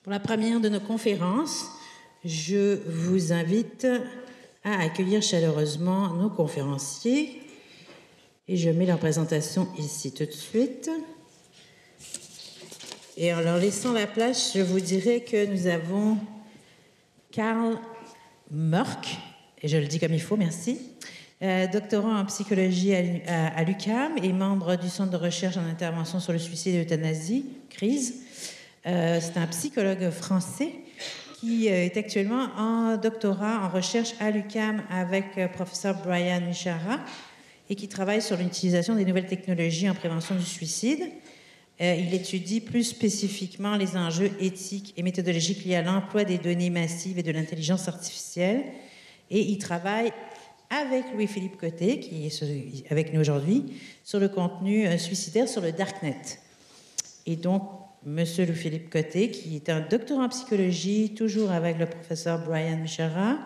Pour la première de nos conférences, je vous invite à accueillir chaleureusement nos conférenciers et je mets leur présentation ici tout de suite. Et en leur laissant la place, je vous dirai que nous avons Karl Mörk, et je le dis comme il faut, merci, doctorant en psychologie à l'UQAM et membre du Centre de recherche en intervention sur le suicide et l'euthanasie, CRISE. C'est un psychologue français qui est actuellement en doctorat en recherche à l'UQAM avec professeur Brian Michara et qui travaille sur l'utilisation des nouvelles technologies en prévention du suicide. Il étudie plus spécifiquement les enjeux éthiques et méthodologiques liés à l'emploi des données massives et de l'intelligence artificielle. Et il travaille avec Louis-Philippe Côté, qui est avec nous aujourd'hui, sur le contenu suicidaire sur le Darknet. Et donc, Monsieur Louis-Philippe Côté, qui est un doctorant en psychologie, toujours avec le professeur Brian Michara,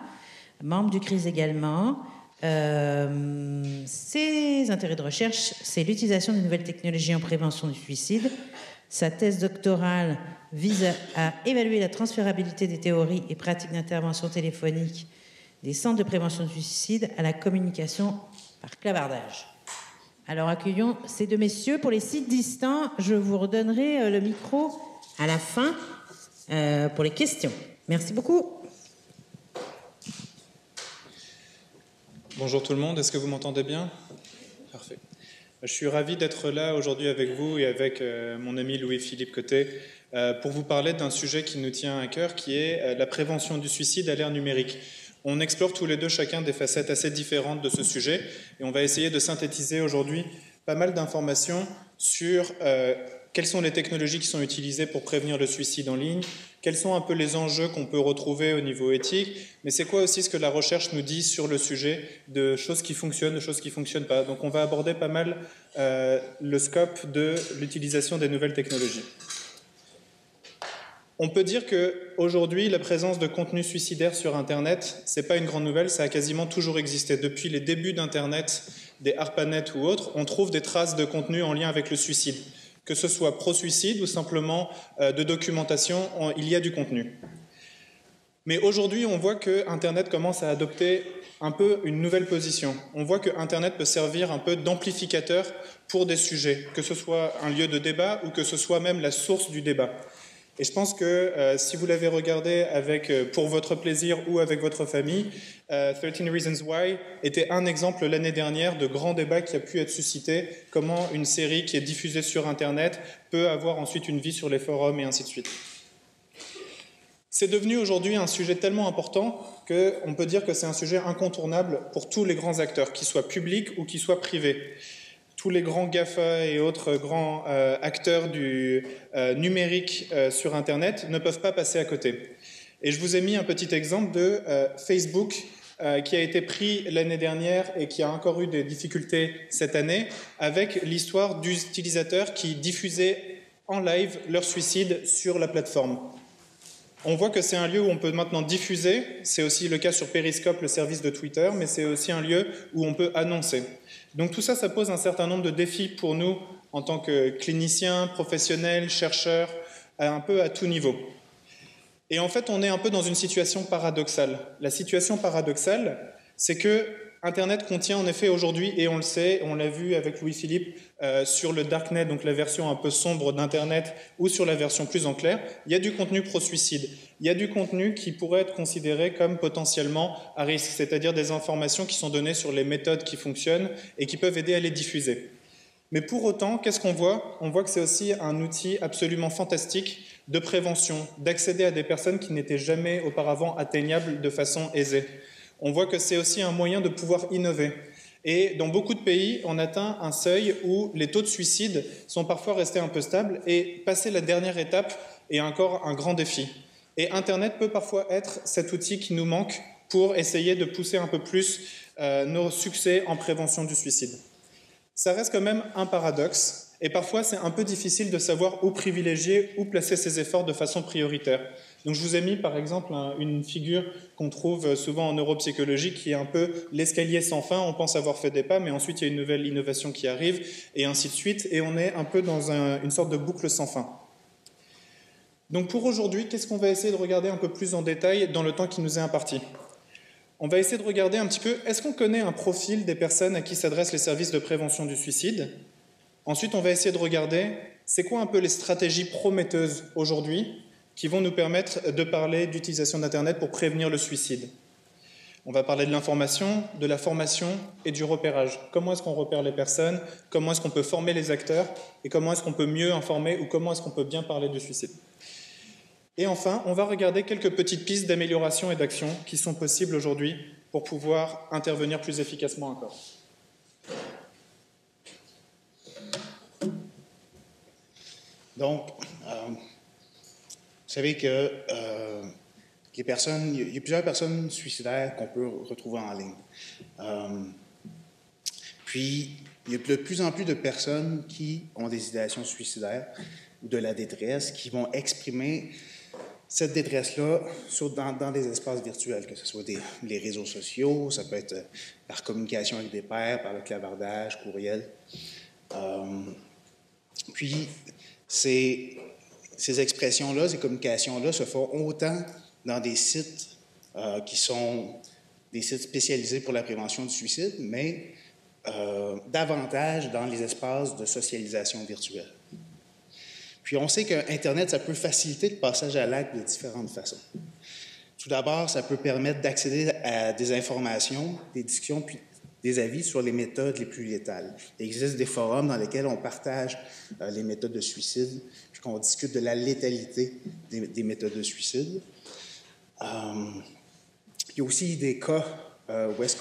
membre du CRISE également. Ses intérêts de recherche, c'est l'utilisation de nouvelles technologies en prévention du suicide. Sa thèse doctorale vise à évaluer la transférabilité des théories et pratiques d'intervention téléphonique des centres de prévention du suicide à la communication par clavardage. Alors accueillons ces deux messieurs. Pour les sites distants, je vous redonnerai le micro à la fin pour les questions. Merci beaucoup. Bonjour tout le monde, est-ce que vous m'entendez bien? Parfait. Je suis ravi d'être là aujourd'hui avec vous et avec mon ami Louis-Philippe Côté pour vous parler d'un sujet qui nous tient à cœur, qui est la prévention du suicide à l'ère numérique. On explore tous les deux chacun des facettes assez différentes de ce sujet et on va essayer de synthétiser aujourd'hui pas mal d'informations sur quelles sont les technologies qui sont utilisées pour prévenir le suicide en ligne, quels sont un peu les enjeux qu'on peut retrouver au niveau éthique, mais c'est quoi aussi ce que la recherche nous dit sur le sujet de choses qui fonctionnent, de choses qui ne fonctionnent pas. Donc on va aborder pas mal le scope de l'utilisation des nouvelles technologies. On peut dire qu'aujourd'hui, la présence de contenu suicidaire sur Internet, ce n'est pas une grande nouvelle, ça a quasiment toujours existé. Depuis les débuts d'Internet, des ARPANET ou autres, on trouve des traces de contenu en lien avec le suicide. Que ce soit pro-suicide ou simplement de documentation, il y a du contenu. Mais aujourd'hui, on voit que Internet commence à adopter un peu une nouvelle position. On voit que Internet peut servir un peu d'amplificateur pour des sujets, que ce soit un lieu de débat ou que ce soit même la source du débat. Et je pense que si vous l'avez regardé pour votre plaisir ou avec votre famille, 13 Reasons Why était un exemple l'année dernière de grands débats qui a pu être suscité, comment une série qui est diffusée sur Internet peut avoir ensuite une vie sur les forums et ainsi de suite. C'est devenu aujourd'hui un sujet tellement important qu'on peut dire que c'est un sujet incontournable pour tous les grands acteurs, qu'ils soient publics ou qu'ils soient privés. Tous les grands GAFA et autres grands acteurs du numérique sur Internet ne peuvent pas passer à côté. Et je vous ai mis un petit exemple de Facebook qui a été pris l'année dernière et qui a encore eu des difficultés cette année avec l'histoire d'utilisateurs qui diffusaient en live leur suicide sur la plateforme. On voit que c'est un lieu où on peut maintenant diffuser, c'est aussi le cas sur Periscope, le service de Twitter, mais c'est aussi un lieu où on peut annoncer. Donc tout ça, ça pose un certain nombre de défis pour nous en tant que cliniciens, professionnels, chercheurs, un peu à tout niveau. Et en fait, on est un peu dans une situation paradoxale. La situation paradoxale, c'est que Internet contient en effet aujourd'hui, et on le sait, on l'a vu avec Louis-Philippe, sur le Darknet, donc la version un peu sombre d'Internet, ou sur la version plus en clair, il y a du contenu pro-suicide. Il y a du contenu qui pourrait être considéré comme potentiellement à risque, c'est-à-dire des informations qui sont données sur les méthodes qui fonctionnent et qui peuvent aider à les diffuser. Mais pour autant, qu'est-ce qu'on voit? On voit que c'est aussi un outil absolument fantastique de prévention, d'accéder à des personnes qui n'étaient jamais auparavant atteignables de façon aisée. On voit que c'est aussi un moyen de pouvoir innover. Et dans beaucoup de pays, on atteint un seuil où les taux de suicide sont parfois restés un peu stables et passer la dernière étape est encore un grand défi. Et Internet peut parfois être cet outil qui nous manque pour essayer de pousser un peu plus nos succès en prévention du suicide. Ça reste quand même un paradoxe et parfois c'est un peu difficile de savoir où privilégier, où placer ses efforts de façon prioritaire. Donc je vous ai mis par exemple une figure qu'on trouve souvent en neuropsychologie qui est un peu l'escalier sans fin. On pense avoir fait des pas, mais ensuite il y a une nouvelle innovation qui arrive et ainsi de suite. Et on est un peu dans une sorte de boucle sans fin. Donc pour aujourd'hui, qu'est-ce qu'on va essayer de regarder un peu plus en détail dans le temps qui nous est imparti? On va essayer de regarder un petit peu, est-ce qu'on connaît un profil des personnes à qui s'adressent les services de prévention du suicide? Ensuite, on va essayer de regarder, c'est quoi un peu les stratégies prometteuses aujourd'hui qui vont nous permettre de parler d'utilisation d'Internet pour prévenir le suicide. On va parler de l'information, de la formation et du repérage. Comment est-ce qu'on repère les personnes? Comment est-ce qu'on peut former les acteurs? Et comment est-ce qu'on peut mieux informer ou comment est-ce qu'on peut bien parler du suicide? Et enfin, on va regarder quelques petites pistes d'amélioration et d'action qui sont possibles aujourd'hui pour pouvoir intervenir plus efficacement encore. Donc, vous savez que les personnes, il y a plusieurs personnes suicidaires qu'on peut retrouver en ligne. Puis, il y a de plus en plus de personnes qui ont des idéations suicidaires ou de la détresse, qui vont exprimer cette détresse-là dans des espaces virtuels, que ce soit les réseaux sociaux, ça peut être par communication avec des pairs, par le clavardage, courriel. Puis, ces expressions-là, ces communications-là se font autant dans des sites qui sont des sites spécialisés pour la prévention du suicide, mais davantage dans les espaces de socialisation virtuelle. Puis on sait qu'Internet, ça peut faciliter le passage à l'acte de différentes façons. Tout d'abord, ça peut permettre d'accéder à des informations, des discussions, puis des avis sur les méthodes les plus létales. Il existe des forums dans lesquels on partage les méthodes de suicide, puis qu'on discute de la létalité des méthodes de suicide. Il y a aussi des cas où est-ce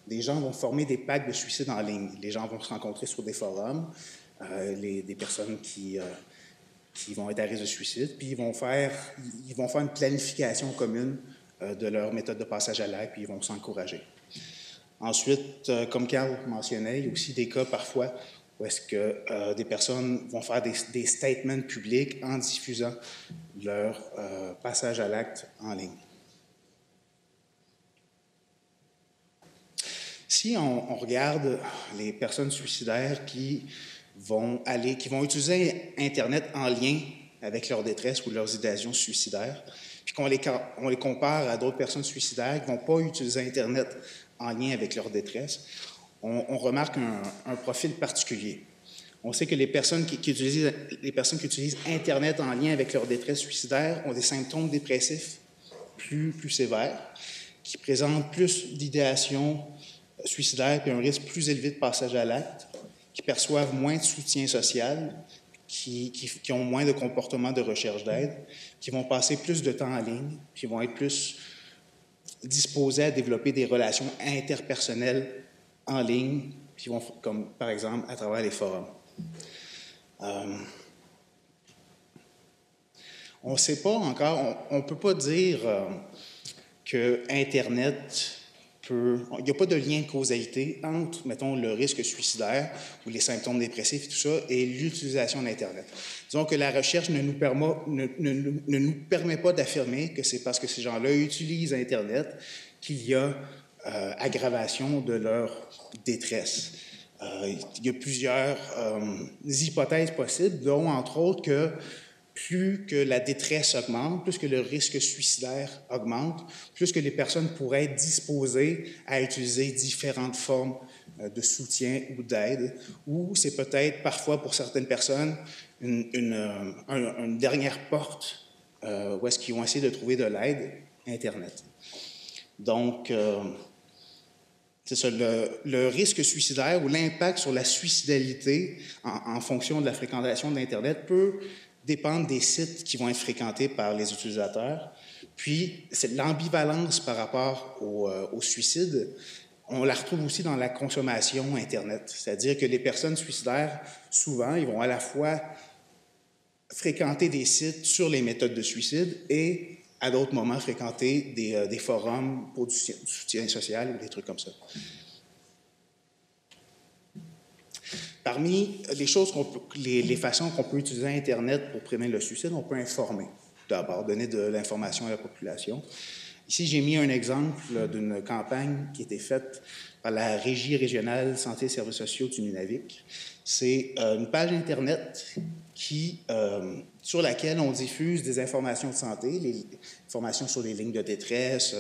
des gens vont former des packs de suicide en ligne. Les gens vont se rencontrer sur des forums, des personnes qui vont être à risque de suicide, puis ils vont faire une planification commune de leur méthode de passage à l'acte, puis ils vont s'encourager. Ensuite, comme Carl mentionnait, il y a aussi des cas parfois où est-ce que des personnes vont faire des statements publics en diffusant leur passage à l'acte en ligne. Si on regarde les personnes suicidaires qui vont utiliser Internet en lien avec leur détresse ou leurs idéations suicidaires, puis qu'on les compare à d'autres personnes suicidaires qui ne vont pas utiliser Internet en lien avec leur détresse, on remarque un profil particulier. On sait que les personnes qui utilisent Internet en lien avec leur détresse suicidaire ont des symptômes dépressifs plus sévères, qui présentent plus d'idéations suicidaires et un risque plus élevé de passage à l'acte, qui perçoivent moins de soutien social, qui ont moins de comportements de recherche d'aide, qui vont passer plus de temps en ligne, qui vont être plus disposés à développer des relations interpersonnelles en ligne, puis vont, comme par exemple à travers les forums. On ne sait pas encore, on ne peut pas dire que Internet il n'y a pas de lien de causalité entre, mettons, le risque suicidaire ou les symptômes dépressifs et tout ça et l'utilisation d'Internet. Disons que la recherche ne nous permet pas d'affirmer que c'est parce que ces gens-là utilisent Internet qu'il y a aggravation de leur détresse. Il y a plusieurs hypothèses possibles, dont, entre autres, que plus que la détresse augmente, plus que le risque suicidaire augmente, plus que les personnes pourraient être disposées à utiliser différentes formes de soutien ou d'aide, ou c'est peut-être parfois pour certaines personnes une dernière porte où est-ce qu'ils vont essayer de trouver de l'aide, Internet. Donc, c'est ça, le risque suicidaire ou l'impact sur la suicidalité en fonction de la fréquentation d'Internet peut dépendre des sites qui vont être fréquentés par les utilisateurs. Puis, c'est l'ambivalence par rapport au suicide. On la retrouve aussi dans la consommation Internet. C'est-à-dire que les personnes suicidaires, souvent, ils vont à la fois fréquenter des sites sur les méthodes de suicide et, à d'autres moments, fréquenter des forums pour du soutien social ou des trucs comme ça. Parmi les façons qu'on peut utiliser Internet pour prévenir le suicide, on peut informer. D'abord, donner de l'information à la population. Ici, j'ai mis un exemple d'une campagne qui a été faite par la Régie régionale santé et services sociaux du Nunavik. C'est une page Internet sur laquelle on diffuse des informations de santé, les informations sur les lignes de détresse,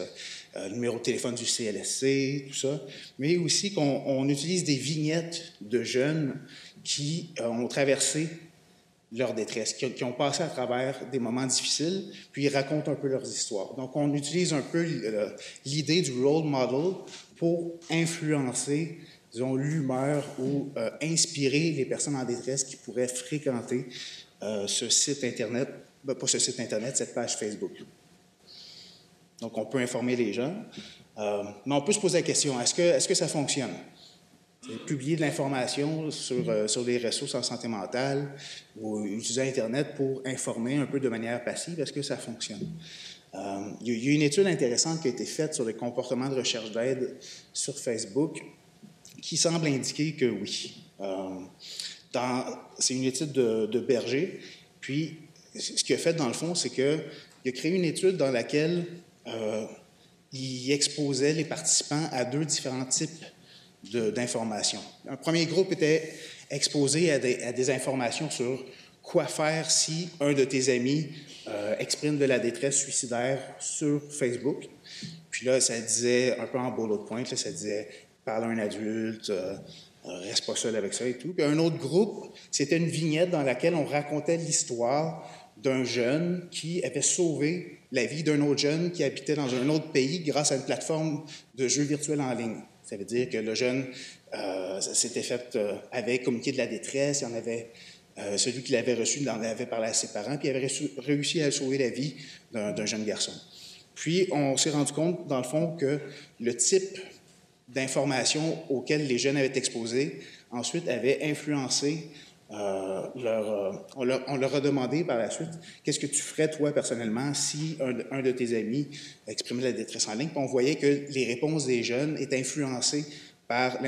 le numéro de téléphone du CLSC, tout ça, mais aussi qu'on utilise des vignettes de jeunes qui ont traversé leur détresse, qui ont passé à travers des moments difficiles, puis ils racontent un peu leurs histoires. Donc, on utilise un peu l'idée du role model pour influencer, disons, l'humeur ou inspirer les personnes en détresse qui pourraient fréquenter ce site Internet, pas ce site Internet, cette page Facebook. Donc, on peut informer les gens, mais on peut se poser la question, est-ce que ça fonctionne? Publier de l'information sur les ressources en santé mentale ou utiliser Internet pour informer un peu de manière passive, est-ce que ça fonctionne? Il y a une étude intéressante qui a été faite sur les comportements de recherche d'aide sur Facebook qui semble indiquer que oui. C'est une étude de Berger. Puis, ce qu'il a fait dans le fond, c'est qu'il a créé une étude dans laquelle il exposait les participants à 2 différents types d'informations. Un premier groupe était exposé à des informations sur quoi faire si un de tes amis exprime de la détresse suicidaire sur Facebook. Puis là, ça disait, un peu en bullet point, là, ça disait « parle à un adulte reste pas seul avec ça et tout ». Puis un autre groupe, c'était une vignette dans laquelle on racontait l'histoire d'un jeune qui avait sauvé la vie d'un autre jeune qui habitait dans un autre pays grâce à une plateforme de jeux virtuels en ligne. Ça veut dire que le jeune s'était fait, avait communiqué de la détresse, il y en avait, celui qui l'avait reçu, il en avait parlé à ses parents, puis il avait réussi à sauver la vie d'un jeune garçon. Puis, on s'est rendu compte, dans le fond, que le type d'informations auxquelles les jeunes avaient été exposés, ensuite, avait influencé on leur a demandé par la suite, qu'est-ce que tu ferais, toi, personnellement, si un de tes amis exprimait la détresse en ligne? Puis on voyait que les réponses des jeunes étaient influencées par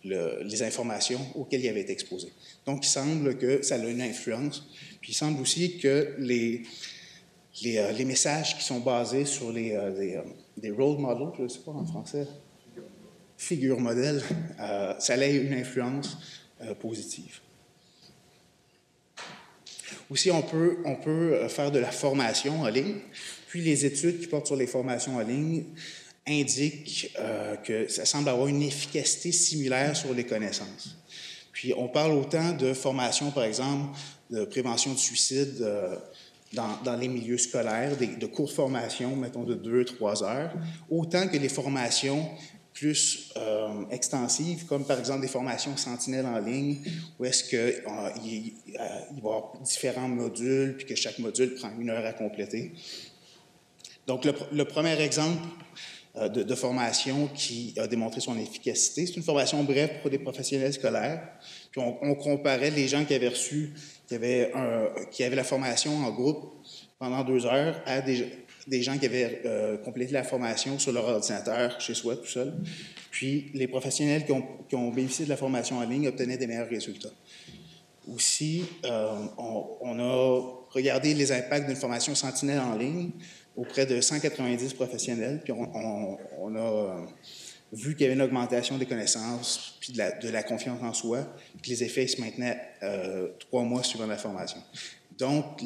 les informations auxquelles ils avaient été exposés. Donc, il semble que ça a une influence. Puis, il semble aussi que les messages qui sont basés sur des role models, je ne sais pas en français, figure modèle, ça a une influence positive. Aussi, on peut faire de la formation en ligne. Puis, les études qui portent sur les formations en ligne indiquent que ça semble avoir une efficacité similaire sur les connaissances. Puis, on parle autant de formation, par exemple, de prévention du suicide dans les milieux scolaires, de courtes formations, mettons de 2-3 heures, autant que les formations plus extensives, comme par exemple des formations sentinelles en ligne, où est-ce qu'il va y avoir différents modules, puis que chaque module prend 1 heure à compléter. Donc, le premier exemple de formation qui a démontré son efficacité, c'est une formation brève pour des professionnels scolaires. Puis on comparait les gens qui avaient reçu, qui avaient la formation en groupe pendant 2 heures à des gens qui avaient complété la formation sur leur ordinateur, chez soi, tout seul. Puis, les professionnels qui ont bénéficié de la formation en ligne obtenaient des meilleurs résultats. Aussi, on a regardé les impacts d'une formation sentinelle en ligne auprès de 190 professionnels, puis on a vu qu'il y avait une augmentation des connaissances, puis de la confiance en soi, puis que les effets se maintenaient 3 mois suivant la formation. Donc,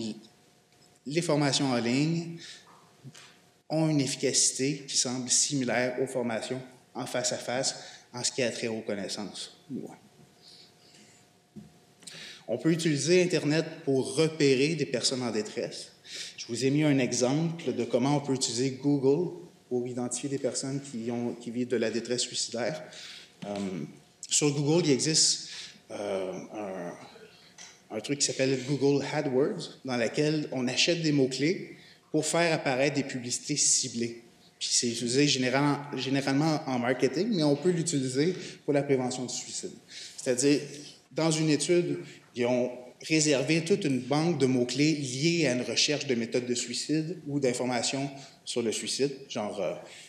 les formations en ligne ont une efficacité qui semble similaire aux formations en face à face en ce qui a trait aux connaissances. Ouais. On peut utiliser Internet pour repérer des personnes en détresse. Je vous ai mis un exemple de comment on peut utiliser Google pour identifier des personnes qui vivent de la détresse suicidaire. Sur Google, il existe un truc qui s'appelle Google AdWords, dans lequel on achète des mots-clés pour faire apparaître des publicités ciblées. Puis c'est utilisé généralement en marketing, mais on peut l'utiliser pour la prévention du suicide. C'est-à-dire, dans une étude, ils ont réservé toute une banque de mots-clés liés à une recherche de méthodes de suicide ou d'informations sur le suicide, genre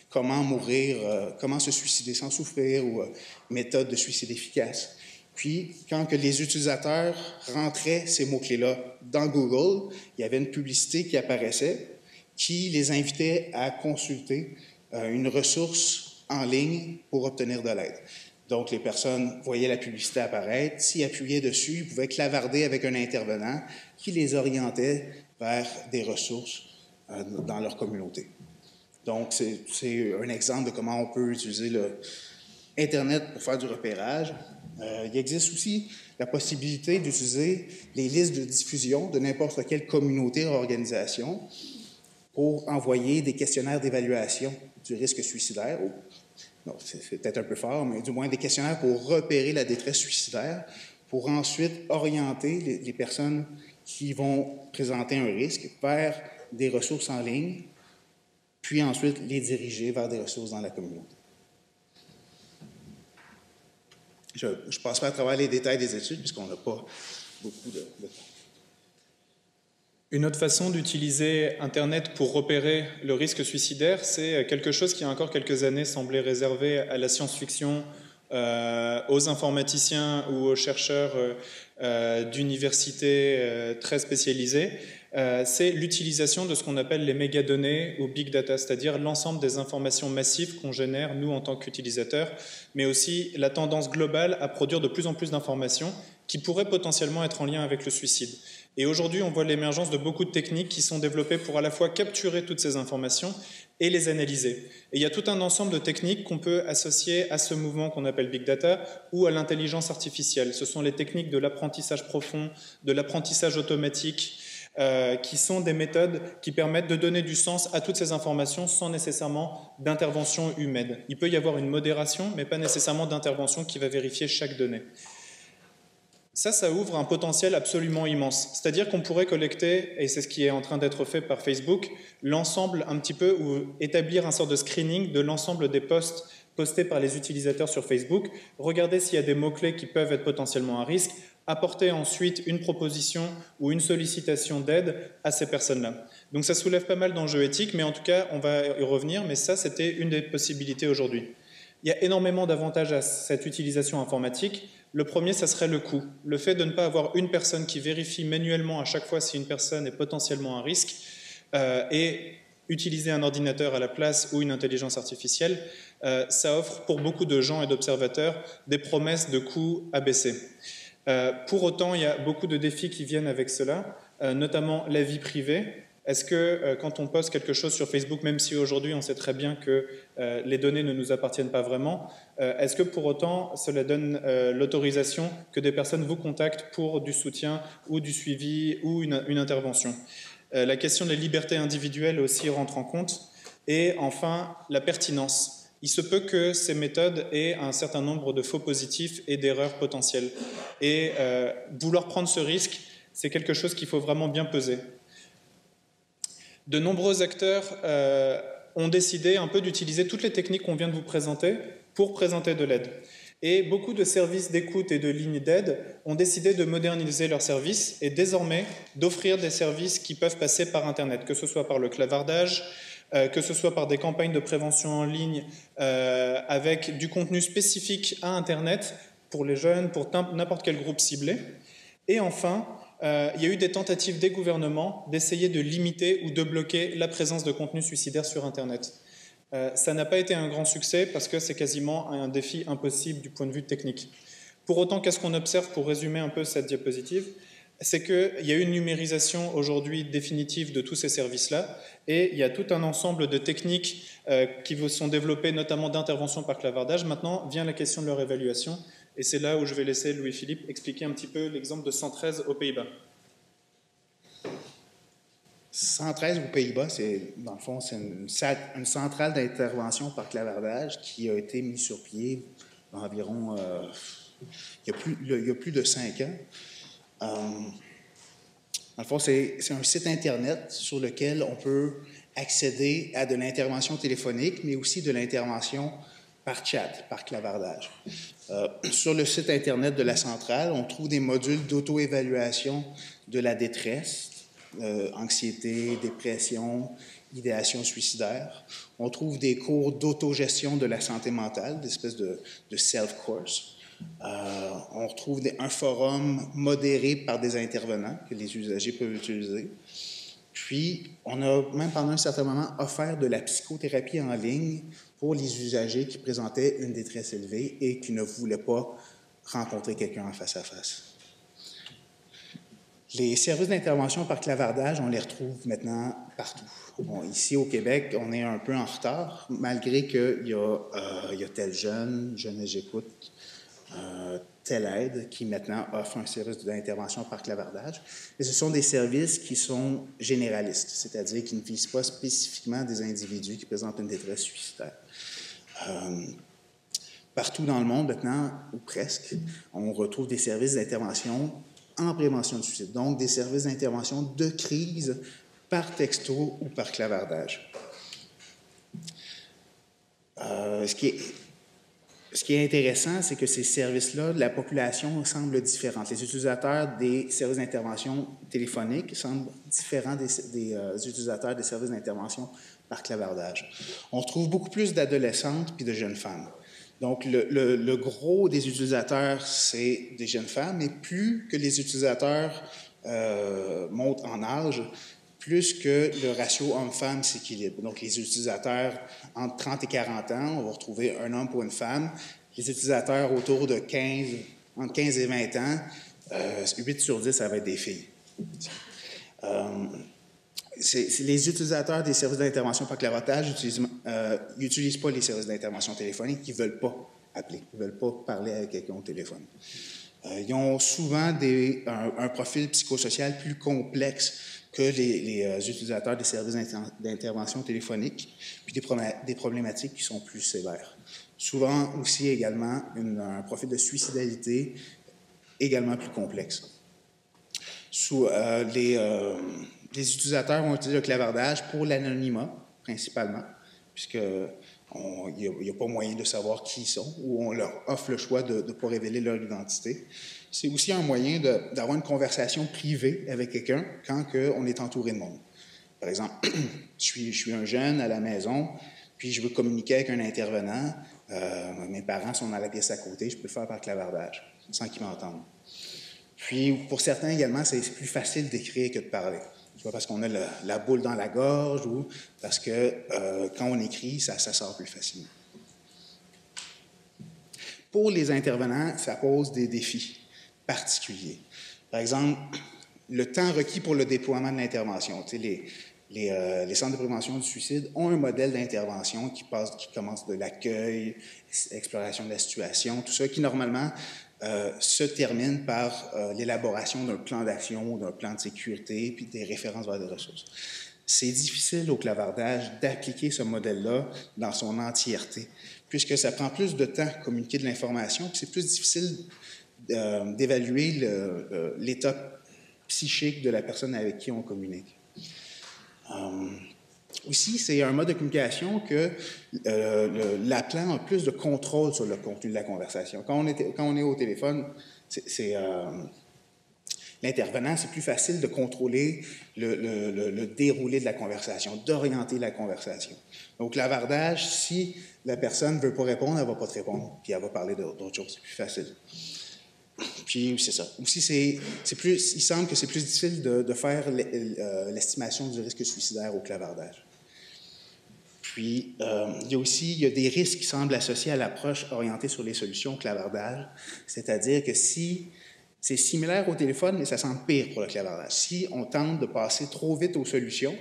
comment mourir, comment se suicider sans souffrir ou méthode de suicide efficace. Puis, quand que les utilisateurs rentraient ces mots-clés-là dans Google, il y avait une publicité qui apparaissait qui les invitait à consulter une ressource en ligne pour obtenir de l'aide. Donc, les personnes voyaient la publicité apparaître, s'y appuyaient dessus, ils pouvaient clavarder avec un intervenant qui les orientait vers des ressources dans leur communauté. Donc, c'est un exemple de comment on peut utiliser Internet pour faire du repérage. Il existe aussi la possibilité d'utiliser les listes de diffusion de n'importe quelle communauté ou organisation pour envoyer des questionnaires d'évaluation du risque suicidaire. Non, c'est peut-être un peu fort, mais du moins des questionnaires pour repérer la détresse suicidaire, pour ensuite orienter les personnes qui vont présenter un risque vers des ressources en ligne, puis ensuite les diriger vers des ressources dans la communauté. Je ne passe pas à travers les détails des études, puisqu'on n'a pas beaucoup de temps. Une autre façon d'utiliser Internet pour repérer le risque suicidaire, c'est quelque chose qui, il y a encore quelques années, semblait réservé à la science-fiction, aux informaticiens ou aux chercheurs d'universités très spécialisés. C'est l'utilisation de ce qu'on appelle les mégadonnées ou big data, c'est-à-dire l'ensemble des informations massives qu'on génère, nous, en tant qu'utilisateurs, mais aussi la tendance globale à produire de plus en plus d'informations qui pourraient potentiellement être en lien avec le suicide. Et aujourd'hui, on voit l'émergence de beaucoup de techniques qui sont développées pour à la fois capturer toutes ces informations et les analyser. Et il y a tout un ensemble de techniques qu'on peut associer à ce mouvement qu'on appelle Big Data ou à l'intelligence artificielle. Ce sont les techniques de l'apprentissage profond, de l'apprentissage automatique, qui sont des méthodes qui permettent de donner du sens à toutes ces informations sans nécessairement d'intervention humaine. Il peut y avoir une modération, mais pas nécessairement d'intervention qui va vérifier chaque donnée. Ça ouvre un potentiel absolument immense. C'est-à-dire qu'on pourrait collecter, et c'est ce qui est en train d'être fait par Facebook, l'ensemble un petit peu, ou établir un sort de screening de l'ensemble des posts postés par les utilisateurs sur Facebook, regarder s'il y a des mots-clés qui peuvent être potentiellement à risque, apporter ensuite une proposition ou une sollicitation d'aide à ces personnes-là. Donc ça soulève pas mal d'enjeux éthiques, mais en tout cas, on va y revenir, mais ça, c'était une des possibilités aujourd'hui. Il y a énormément d'avantages à cette utilisation informatique. Le premier, ça serait le coût. Le fait de ne pas avoir une personne qui vérifie manuellement à chaque fois si une personne est potentiellement à risque et utiliser un ordinateur à la place ou une intelligence artificielle, ça offre pour beaucoup de gens et d'observateurs des promesses de coûts abaissés. Pour autant, il y a beaucoup de défis qui viennent avec cela, notamment la vie privée. Est-ce que quand on poste quelque chose sur Facebook, même si aujourd'hui on sait très bien que les données ne nous appartiennent pas vraiment, est-ce que pour autant cela donne l'autorisation que des personnes vous contactent pour du soutien ou du suivi ou une intervention? La question de la liberté individuelle aussi rentre en compte. Et enfin, la pertinence. Il se peut que ces méthodes aient un certain nombre de faux positifs et d'erreurs potentielles. Et vouloir prendre ce risque, c'est quelque chose qu'il faut vraiment bien peser. De nombreux acteurs ont décidé un peu d'utiliser toutes les techniques qu'on vient de vous présenter pour présenter de l'aide. Et beaucoup de services d'écoute et de lignes d'aide ont décidé de moderniser leurs services et désormais d'offrir des services qui peuvent passer par Internet, que ce soit par le clavardage, que ce soit par des campagnes de prévention en ligne avec du contenu spécifique à Internet pour les jeunes, pour n'importe quel groupe ciblé. Et enfin, il y a eu des tentatives des gouvernements d'essayer de limiter ou de bloquer la présence de contenu suicidaire sur Internet. Ça n'a pas été un grand succès parce que c'est quasiment un défi impossible du point de vue technique. Pour autant, qu'est-ce qu'on observe pour résumer un peu cette diapositive? C'est qu'il y a une numérisation aujourd'hui définitive de tous ces services-là et il y a tout un ensemble de techniques qui sont développées, notamment d'intervention par clavardage. Maintenant vient la question de leur évaluation et c'est là où je vais laisser Louis-Philippe expliquer un petit peu l'exemple de 113 aux Pays-Bas. 113 aux Pays-Bas, dans le fond, c'est une centrale d'intervention par clavardage qui a été mise sur pied environ il y a plus de 5 ans. Dans le fond, c'est un site Internet sur lequel on peut accéder à de l'intervention téléphonique, mais aussi de l'intervention par chat, par clavardage. Sur le site Internet de la centrale, on trouve des modules d'auto-évaluation de la détresse, anxiété, dépression, idéation suicidaire. On trouve des cours d'autogestion de la santé mentale, des espèces de self-course. On retrouve un forum modéré par des intervenants que les usagers peuvent utiliser. Puis, on a même pendant un certain moment offert de la psychothérapie en ligne pour les usagers qui présentaient une détresse élevée et qui ne voulaient pas rencontrer quelqu'un en face à face. Les services d'intervention par clavardage, on les retrouve maintenant partout. Bon, ici au Québec, on est un peu en retard, malgré qu'il y a tel jeune j'écoute, telle aide qui maintenant offre un service d'intervention par clavardage. Mais ce sont des services qui sont généralistes, c'est-à-dire qui ne visent pas spécifiquement des individus qui présentent une détresse suicidaire. Partout dans le monde maintenant, ou presque, on retrouve des services d'intervention en prévention du suicide, donc des services d'intervention de crise par texto ou par clavardage. Ce qui est intéressant, c'est que ces services-là, la population semble différente. Les utilisateurs des services d'intervention téléphoniques semblent différents des utilisateurs des services d'intervention par clavardage. On trouve beaucoup plus d'adolescentes puis de jeunes femmes. Donc, le gros des utilisateurs, c'est des jeunes femmes, et plus que les utilisateurs montent en âge, plus que le ratio homme-femme s'équilibre. Donc, les utilisateurs entre 30 et 40 ans, on va retrouver un homme pour une femme. Les utilisateurs autour de entre 15 et 20 ans, 8 sur 10, ça va être des filles. Les utilisateurs des services d'intervention par clavardage n'utilisent pas les services d'intervention téléphonique, ils ne veulent pas appeler, ils ne veulent pas parler avec quelqu'un au téléphone. Ils ont souvent un profil psychosocial plus complexe que les utilisateurs des services d'intervention téléphonique, puis des problématiques qui sont plus sévères. Souvent aussi également un profil de suicidalité également plus complexe. Les utilisateurs vont utiliser le clavardage pour l'anonymat, principalement, puisqu'il n'y a pas moyen de savoir qui ils sont, ou on leur offre le choix de ne pas révéler leur identité. C'est aussi un moyen d'avoir une conversation privée avec quelqu'un quand on est entouré de monde. Par exemple, je suis un jeune à la maison, puis je veux communiquer avec un intervenant. Mes parents sont dans la pièce à côté, je peux le faire par clavardage, sans qu'ils m'entendent. Puis, pour certains également, c'est plus facile d'écrire que de parler. Soit parce qu'on a la boule dans la gorge ou parce que quand on écrit, ça sort plus facilement. Pour les intervenants, ça pose des défis particuliers. Par exemple, le temps requis pour le déploiement de l'intervention. Tu sais, les centres de prévention du suicide ont un modèle d'intervention qui commence de l'accueil, exploration de la situation, tout ça, qui normalement se termine par l'élaboration d'un plan d'action, d'un plan de sécurité, puis des références vers des ressources. C'est difficile au clavardage d'appliquer ce modèle-là dans son entièreté, puisque ça prend plus de temps à communiquer de l'information, puis c'est plus difficile d'évaluer l'état psychique de la personne avec qui on communique. Aussi, c'est un mode de communication que l'appelant a plus de contrôle sur le contenu de la conversation. Quand on est au téléphone, l'intervenant, c'est plus facile de contrôler le déroulé de la conversation, d'orienter la conversation. Donc, clavardage, si la personne ne veut pas répondre, elle ne va pas te répondre, puis elle va parler d'autre chose. C'est plus facile. Puis, c'est ça. Aussi, il semble que c'est plus difficile de faire l'estimation du risque suicidaire au clavardage. Puis, il y a des risques qui semblent associés à l'approche orientée sur les solutions au clavardage, c'est-à-dire que si c'est similaire au téléphone, mais ça semble pire pour le clavardage. Si on tente de passer trop vite aux solutions,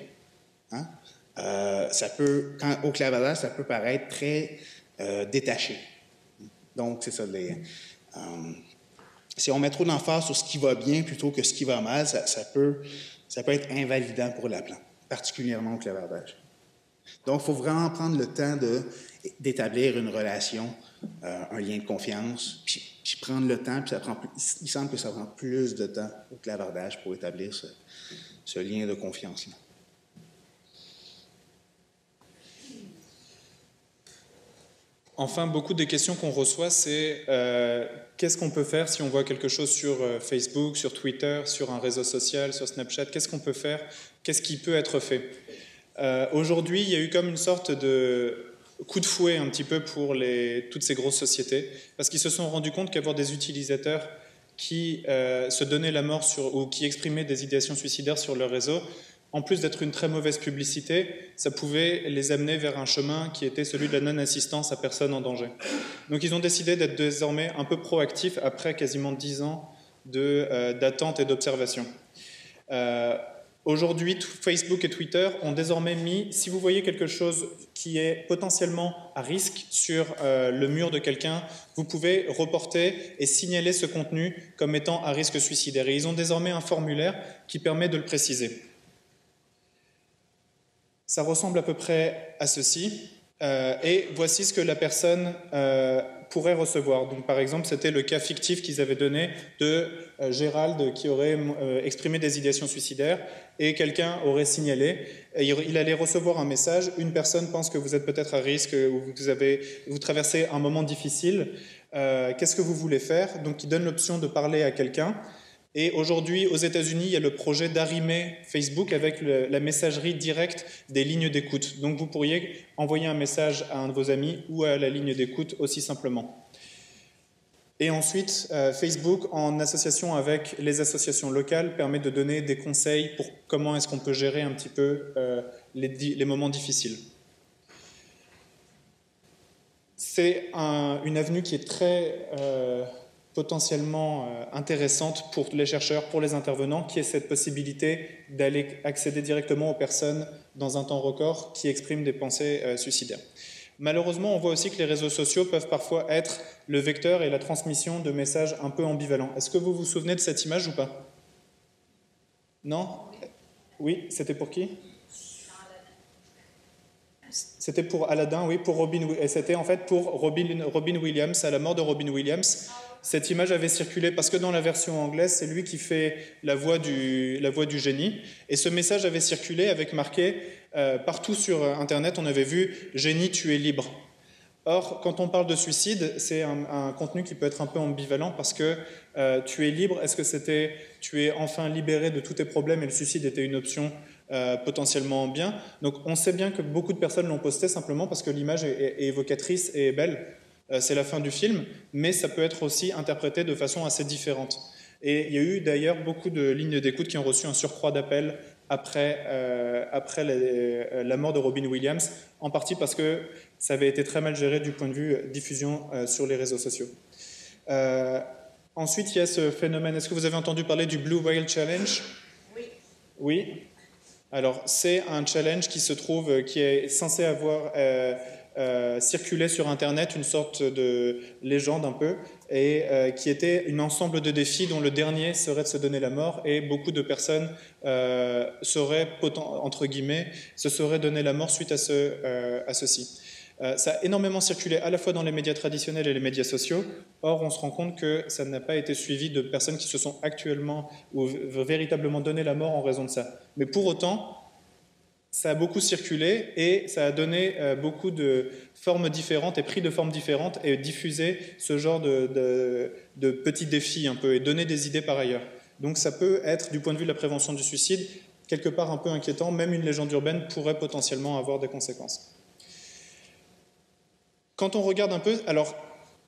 au clavardage, ça peut paraître très détaché. Donc, c'est ça. Si on met trop d'emphase sur ce qui va bien plutôt que ce qui va mal, ça peut être invalidant pour l'appelant, particulièrement au clavardage. Donc, il faut vraiment prendre le temps d'établir une relation, un lien de confiance, puis prendre le temps, puis il semble que ça prend plus de temps au clavardage pour établir ce lien de confiance-là. Enfin, beaucoup des questions qu'on reçoit, c'est qu'est-ce qu'on peut faire si on voit quelque chose sur Facebook, sur Twitter, sur un réseau social, sur Snapchat? Qu'est-ce qu'on peut faire? Qu'est-ce qui peut être fait? Aujourd'hui, il y a eu comme une sorte de coup de fouet un petit peu pour toutes ces grosses sociétés, parce qu'ils se sont rendus compte qu'avoir des utilisateurs qui se donnaient la mort ou qui exprimaient des idéations suicidaires sur leur réseau en plus d'être une très mauvaise publicité, ça pouvait les amener vers un chemin qui était celui de la non-assistance à personne en danger. Donc ils ont décidé d'être désormais un peu proactifs après quasiment 10 ans d'attente et d'observation. Aujourd'hui, Facebook et Twitter ont désormais mis, si vous voyez quelque chose qui est potentiellement à risque sur le mur de quelqu'un, vous pouvez reporter et signaler ce contenu comme étant à risque suicidaire. Et ils ont désormais un formulaire qui permet de le préciser. Ça ressemble à peu près à ceci. Et voici ce que la personne pourrait recevoir. Donc, par exemple, c'était le cas fictif qu'ils avaient donné de Gérald qui aurait exprimé des idéations suicidaires et quelqu'un aurait signalé. Et il allait recevoir un message. Une personne pense que vous êtes peut-être à risque ou vous traversez un moment difficile. Qu'est-ce que vous voulez faire? Donc, il donne l'option de parler à quelqu'un. Et aujourd'hui, aux États-Unis, il y a le projet d'arrimer Facebook avec la messagerie directe des lignes d'écoute. Donc, vous pourriez envoyer un message à un de vos amis ou à la ligne d'écoute aussi simplement. Et ensuite, Facebook, en association avec les associations locales, permet de donner des conseils pour comment est-ce qu'on peut gérer un petit peu les moments difficiles. C'est une avenue qui est très potentiellement intéressante pour les chercheurs, pour les intervenants, qui est cette possibilité d'aller accéder directement aux personnes dans un temps record qui expriment des pensées suicidaires. Malheureusement, on voit aussi que les réseaux sociaux peuvent parfois être le vecteur et la transmission de messages un peu ambivalents. Est-ce que vous vous souvenez de cette image ou pas? Non? Oui, c'était pour qui? C'était pour Aladdin, oui, pour Robin. Et c'était en fait pour Robin Williams, à la mort de Robin Williams. Cette image avait circulé parce que dans la version anglaise, c'est lui qui fait la voix du génie. Et ce message avait circulé avec marqué partout sur Internet, on avait vu « Génie, tu es libre ». Or, quand on parle de suicide, c'est un contenu qui peut être un peu ambivalent parce que tu es libre, est-ce que c'était tu es enfin libéré de tous tes problèmes et le suicide était une option potentiellement bien. Donc on sait bien que beaucoup de personnes l'ont posté simplement parce que l'image est évocatrice et est belle. C'est la fin du film, mais ça peut être aussi interprété de façon assez différente. Et il y a eu d'ailleurs beaucoup de lignes d'écoute qui ont reçu un surcroît d'appel après la mort de Robin Williams, en partie parce que ça avait été très mal géré du point de vue diffusion sur les réseaux sociaux. Ensuite, il y a ce phénomène. Est-ce que vous avez entendu parler du Blue Whale Challenge? Oui. Oui. Alors, c'est un challenge qui est censé avoir circulé sur Internet, une sorte de légende un peu, et qui était un ensemble de défis dont le dernier serait de se donner la mort, et beaucoup de personnes entre guillemets, se seraient donné la mort suite à ceci. Ça a énormément circulé à la fois dans les médias traditionnels et les médias sociaux. Or, on se rend compte que ça n'a pas été suivi de personnes qui se sont actuellement ou véritablement donné la mort en raison de ça. Mais pour autant, ça a beaucoup circulé et ça a donné beaucoup de formes différentes et pris de formes différentes et diffusé ce genre de petits défis un peu et donner des idées par ailleurs. Donc ça peut être, du point de vue de la prévention du suicide, quelque part un peu inquiétant. Même une légende urbaine pourrait potentiellement avoir des conséquences. Quand on regarde un peu, alors,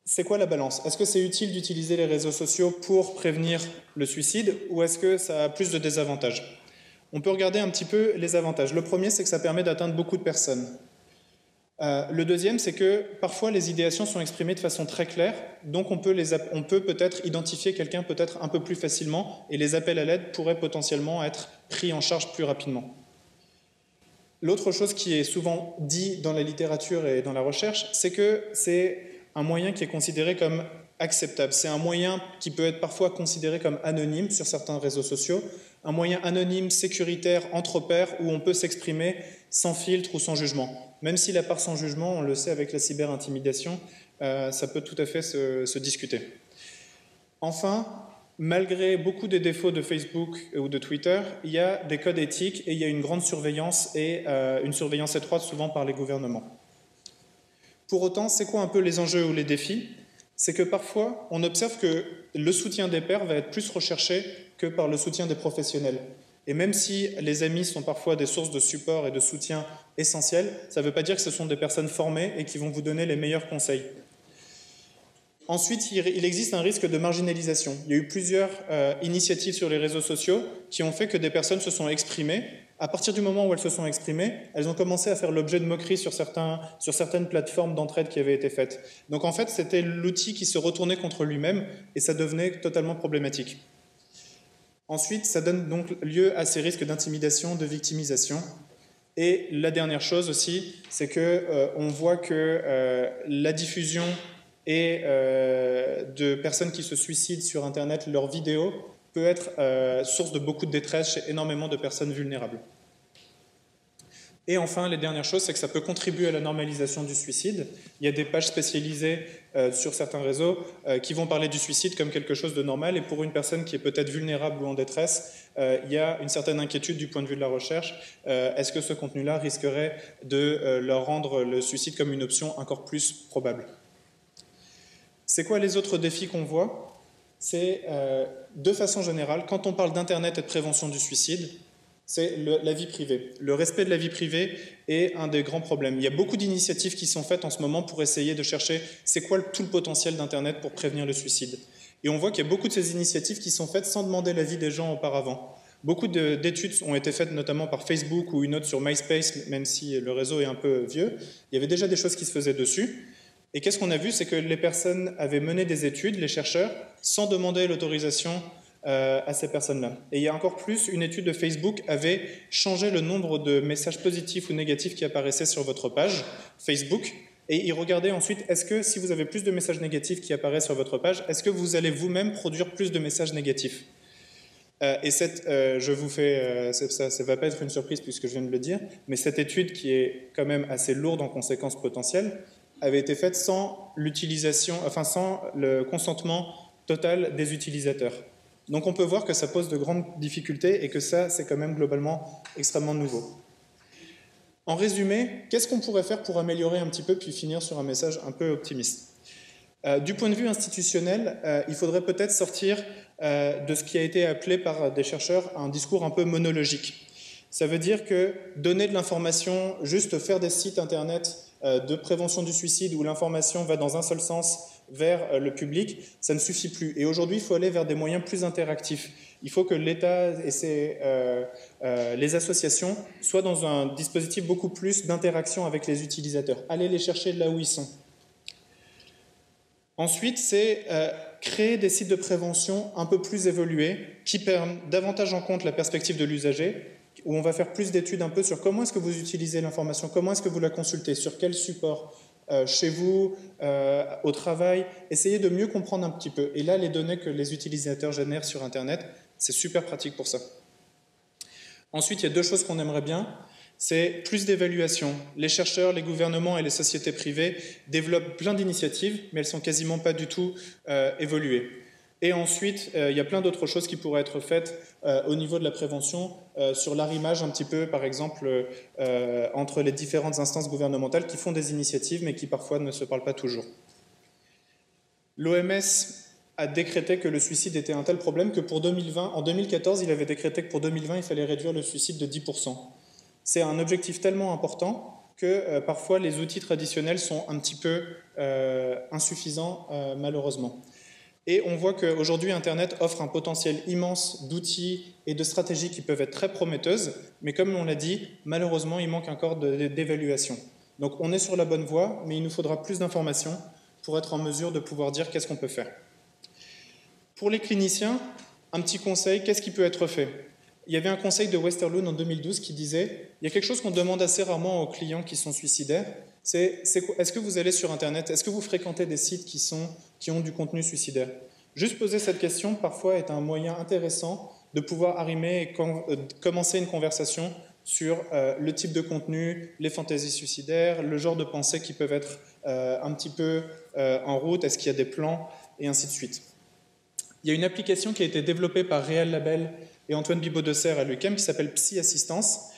c'est quoi la balance? Est-ce que c'est utile d'utiliser les réseaux sociaux pour prévenir le suicide ou est-ce que ça a plus de désavantages? On peut regarder un petit peu les avantages. Le premier, c'est que ça permet d'atteindre beaucoup de personnes. Le deuxième, c'est que parfois les idéations sont exprimées de façon très claire, donc on peut peut-être identifier quelqu'un peut-être un peu plus facilement et les appels à l'aide pourraient potentiellement être pris en charge plus rapidement. L'autre chose qui est souvent dit dans la littérature et dans la recherche, c'est que c'est un moyen qui est considéré comme acceptable. C'est un moyen qui peut être parfois considéré comme anonyme sur certains réseaux sociaux, un moyen anonyme, sécuritaire, entre pairs, où on peut s'exprimer sans filtre ou sans jugement. Même si la part sans jugement, on le sait avec la cyberintimidation, ça peut tout à fait se discuter. Enfin, malgré beaucoup des défauts de Facebook ou de Twitter, il y a des codes éthiques et il y a une grande surveillance et une surveillance étroite souvent par les gouvernements. Pour autant, c'est quoi un peu les enjeux ou les défis? C'est que parfois, on observe que le soutien des pairs va être plus recherché que par le soutien des professionnels. Et même si les amis sont parfois des sources de support et de soutien essentielles, ça ne veut pas dire que ce sont des personnes formées et qui vont vous donner les meilleurs conseils. Ensuite, il existe un risque de marginalisation. Il y a eu plusieurs initiatives sur les réseaux sociaux qui ont fait que des personnes se sont exprimées À partir du moment où elles se sont exprimées, elles ont commencé à faire l'objet de moqueries sur certaines plateformes d'entraide qui avaient été faites. Donc en fait, c'était l'outil qui se retournait contre lui-même et ça devenait totalement problématique. Ensuite, ça donne donc lieu à ces risques d'intimidation, de victimisation. Et la dernière chose aussi, c'est qu'on voit que la diffusion de personnes qui se suicident sur Internet, leurs vidéos, peut être source de beaucoup de détresse chez énormément de personnes vulnérables. Et enfin, les dernières choses, c'est que ça peut contribuer à la normalisation du suicide. Il y a des pages spécialisées sur certains réseaux qui vont parler du suicide comme quelque chose de normal, et pour une personne qui est peut-être vulnérable ou en détresse, il y a une certaine inquiétude du point de vue de la recherche. Est-ce que ce contenu-là risquerait de leur rendre le suicide comme une option encore plus probable? C'est quoi les autres défis qu'on voit? C'est, de façon générale, quand on parle d'Internet et de prévention du suicide, c'est la vie privée. Le respect de la vie privée est un des grands problèmes. Il y a beaucoup d'initiatives qui sont faites en ce moment pour essayer de chercher c'est quoi tout le potentiel d'Internet pour prévenir le suicide. Et on voit qu'il y a beaucoup de ces initiatives qui sont faites sans demander l'avis des gens auparavant. Beaucoup d'études ont été faites notamment par Facebook ou une autre sur MySpace, même si le réseau est un peu vieux. Il y avait déjà des choses qui se faisaient dessus. Et qu'est-ce qu'on a vu? C'est que les personnes avaient mené des études, les chercheurs, sans demander l'autorisation à ces personnes-là. Et il y a encore plus, une étude de Facebook avait changé le nombre de messages positifs ou négatifs qui apparaissaient sur votre page Facebook, et ils regardaient ensuite, est-ce que si vous avez plus de messages négatifs qui apparaissent sur votre page, est-ce que vous allez vous-même produire plus de messages négatifs? Je vous fais, ça ne va pas être une surprise puisque je viens de le dire, mais cette étude qui est quand même assez lourde en conséquences potentielles, avait été faite sans le consentement total des utilisateurs. Donc on peut voir que ça pose de grandes difficultés et que ça, c'est quand même globalement extrêmement nouveau. En résumé, qu'est-ce qu'on pourrait faire pour améliorer un petit peu, puis finir sur un message un peu optimiste? Du point de vue institutionnel, il faudrait peut-être sortir de ce qui a été appelé par des chercheurs un discours un peu monologique. Ça veut dire que donner de l'information, juste faire des sites internet de prévention du suicide où l'information va dans un seul sens vers le public, ça ne suffit plus. Et aujourd'hui, il faut aller vers des moyens plus interactifs. Il faut que l'État et les associations soient dans un dispositif beaucoup plus d'interaction avec les utilisateurs. Aller les chercher là où ils sont. Ensuite, c'est créer des sites de prévention un peu plus évolués qui prennent davantage en compte la perspective de l'usager, où on va faire plus d'études un peu sur comment est-ce que vous utilisez l'information, comment est-ce que vous la consultez, sur quel support, chez vous, au travail. Essayez de mieux comprendre un petit peu. Et là, les données que les utilisateurs génèrent sur Internet, c'est super pratique pour ça. Ensuite, il y a deux choses qu'on aimerait bien. C'est plus d'évaluation. Les chercheurs, les gouvernements et les sociétés privées développent plein d'initiatives, mais elles ne sont quasiment pas du tout évoluées. Et ensuite, il y a plein d'autres choses qui pourraient être faites au niveau de la prévention, sur l'arrimage un petit peu, par exemple, entre les différentes instances gouvernementales qui font des initiatives, mais qui parfois ne se parlent pas toujours. L'OMS a décrété que le suicide était un tel problème que pour 2020, en 2014, il avait décrété que pour 2020, il fallait réduire le suicide de 10%. C'est un objectif tellement important que parfois les outils traditionnels sont un petit peu insuffisants, malheureusement. Et on voit qu'aujourd'hui, Internet offre un potentiel immense d'outils et de stratégies qui peuvent être très prometteuses, mais comme on l'a dit, malheureusement, il manque encore d'évaluation. Donc on est sur la bonne voie, mais il nous faudra plus d'informations pour être en mesure de pouvoir dire qu'est-ce qu'on peut faire. Pour les cliniciens, un petit conseil, qu'est-ce qui peut être fait? Il y avait un conseil de Westerlund en 2012 qui disait il y a quelque chose qu'on demande assez rarement aux clients qui sont suicidaires, c'est est-ce que vous allez sur Internet, est-ce que vous fréquentez des sites qui ont du contenu suicidaire? Juste poser cette question, parfois, est un moyen intéressant de pouvoir arrimer et commencer une conversation sur le type de contenu, les fantaisies suicidaires, le genre de pensées qui peuvent être un petit peu en route, est-ce qu'il y a des plans, et ainsi de suite. Il y a une application qui a été développée par Réal Label et Antoine Bibaud-Desserre à l'UQAM qui s'appelle Psy Assistance,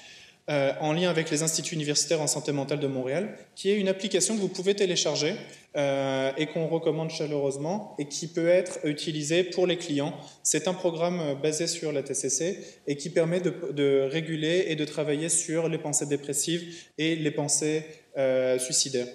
en lien avec les instituts universitaires en santé mentale de Montréal, qui est une application que vous pouvez télécharger et qu'on recommande chaleureusement et qui peut être utilisée pour les clients. C'est un programme basé sur la TCC et qui permet de réguler et de travailler sur les pensées dépressives et les pensées suicidaires.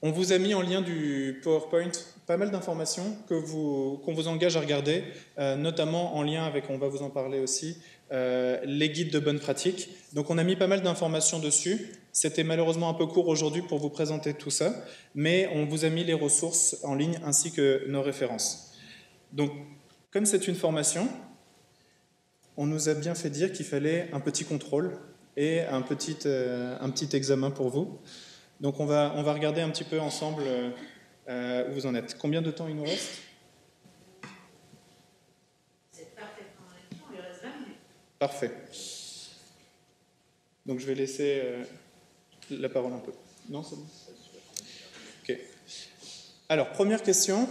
On vous a mis en lien du PowerPoint pas mal d'informations qu'on vous engage à regarder, notamment en lien avec, on va vous en parler aussi, les guides de bonne pratique. Donc on a mis pas mal d'informations dessus. C'était malheureusement un peu court aujourd'hui pour vous présenter tout ça, mais on vous a mis les ressources en ligne ainsi que nos références. Donc, comme c'est une formation, on nous a bien fait dire qu'il fallait un petit contrôle et un petit examen pour vous. Donc on va regarder un petit peu ensemble où vous en êtes. Combien de temps il nous reste? C'est parfaitement le temps, il reste 20 minutes. Parfait. Donc je vais laisser la parole un peu. Non, c'est bon? Ok. Alors, première question.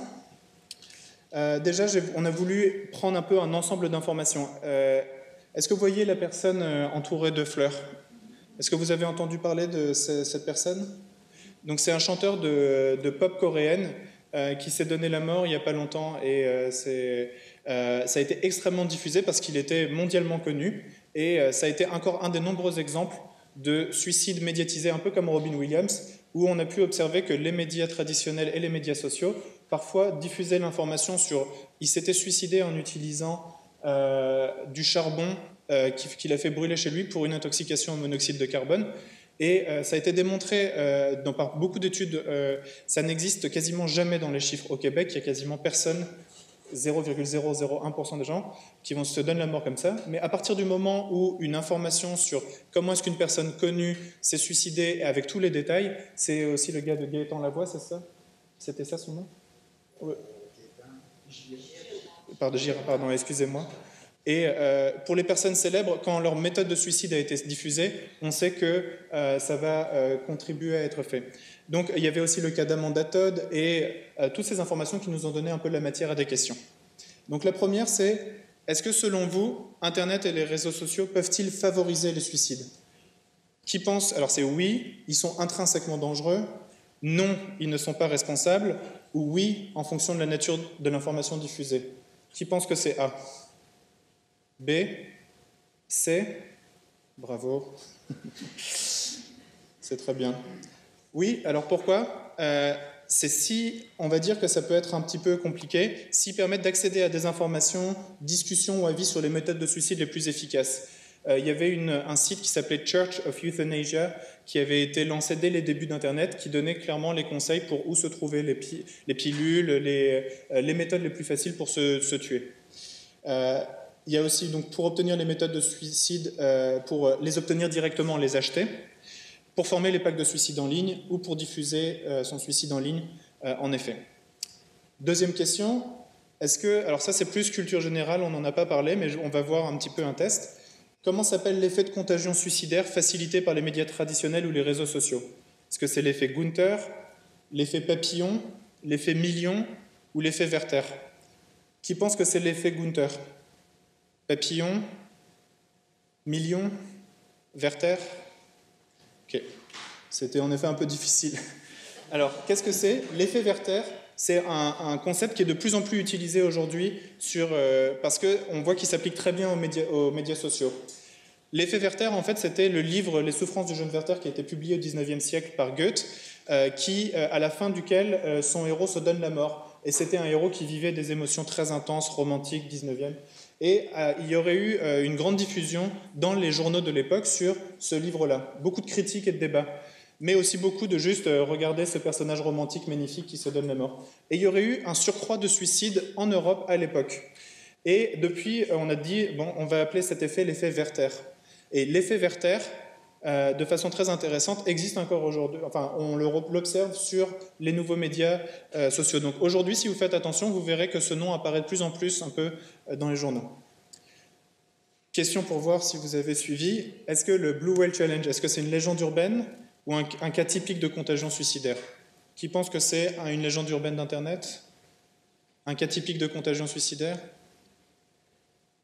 Déjà, on a voulu prendre un peu un ensemble d'informations. Est-ce que vous voyez la personne entourée de fleurs? Est-ce que vous avez entendu parler de cette personne? Donc c'est un chanteur de pop coréenne qui s'est donné la mort il n'y a pas longtemps et ça a été extrêmement diffusé parce qu'il était mondialement connu et ça a été encore un des nombreux exemples de suicides médiatisés, un peu comme Robin Williams, où on a pu observer que les médias traditionnels et les médias sociaux parfois diffusaient l'information sur il s'était suicidé en utilisant du charbon qu'il a fait brûler chez lui pour une intoxication au monoxyde de carbone. Et ça a été démontré par beaucoup d'études, ça n'existe quasiment jamais dans les chiffres au Québec, il y a quasiment personne, 0,001% des gens qui vont se donner la mort comme ça. Mais à partir du moment où une information sur comment est-ce qu'une personne connue s'est suicidée, avec tous les détails, c'est aussi le gars de Gaëtan Lavoie, c'est ça? C'était ça son nom? Ouais. Pardon, excusez-moi. Et pour les personnes célèbres, quand leur méthode de suicide a été diffusée, on sait que ça va contribuer à être fait. Donc il y avait aussi le cas d'Amanda Todd et toutes ces informations qui nous ont donné un peu la matière à des questions. Donc la première, c'est est-ce que selon vous, Internet et les réseaux sociaux peuvent-ils favoriser les suicides? Qui pense? Alors c'est oui, ils sont intrinsèquement dangereux. Non, ils ne sont pas responsables. Ou oui, en fonction de la nature de l'information diffusée. Qui pense que c'est A? B, C, bravo, c'est très bien. Oui, alors pourquoi? C'est si, on va dire que ça peut être un petit peu compliqué, s'ils permettent d'accéder à des informations, discussions ou avis sur les méthodes de suicide les plus efficaces. Il y avait un site qui s'appelait Church of Euthanasia qui avait été lancé dès les débuts d'Internet, qui donnait clairement les conseils pour où se trouver les pilules, les méthodes les plus faciles pour se tuer. Il y a aussi, donc, pour obtenir les méthodes de suicide, pour les obtenir directement, les acheter, pour former les packs de suicide en ligne ou pour diffuser son suicide en ligne, en effet. Deuxième question, est-ce que, alors ça c'est plus culture générale, on n'en a pas parlé, mais on va voir un petit peu un test. Comment s'appelle l'effet de contagion suicidaire facilité par les médias traditionnels ou les réseaux sociaux? Est-ce que c'est l'effet Gunther, l'effet papillon, l'effet million ou l'effet Werther? Qui pense que c'est l'effet Gunther? Papillon, million, Werther? Ok, c'était en effet un peu difficile. Alors, qu'est-ce que c'est? L'effet Werther, c'est un concept qui est de plus en plus utilisé aujourd'hui parce qu'on voit qu'il s'applique très bien aux médias sociaux. L'effet Werther, en fait, c'était le livre « Les souffrances du jeune Werther » qui a été publié au XIXe siècle par Goethe, à la fin duquel son héros se donne la mort. Et c'était un héros qui vivait des émotions très intenses, romantiques, 19e. Et il y aurait eu une grande diffusion dans les journaux de l'époque sur ce livre-là. Beaucoup de critiques et de débats, mais aussi beaucoup de juste regarder ce personnage romantique magnifique qui se donne la mort. Et il y aurait eu un surcroît de suicides en Europe à l'époque. Et depuis, on a dit, bon, on va appeler cet effet l'effet Werther. Et l'effet Werther, de façon très intéressante, existe encore aujourd'hui. Enfin, on l'observe sur les nouveaux médias sociaux. Donc aujourd'hui, si vous faites attention, vous verrez que ce nom apparaît de plus en plus un peu dans les journaux. Question pour voir si vous avez suivi. Est-ce que le Blue Whale Challenge, est-ce que c'est une légende urbaine ou un cas typique de contagion suicidaire? Qui pense que c'est une légende urbaine d'Internet? Un cas typique de contagion suicidaire?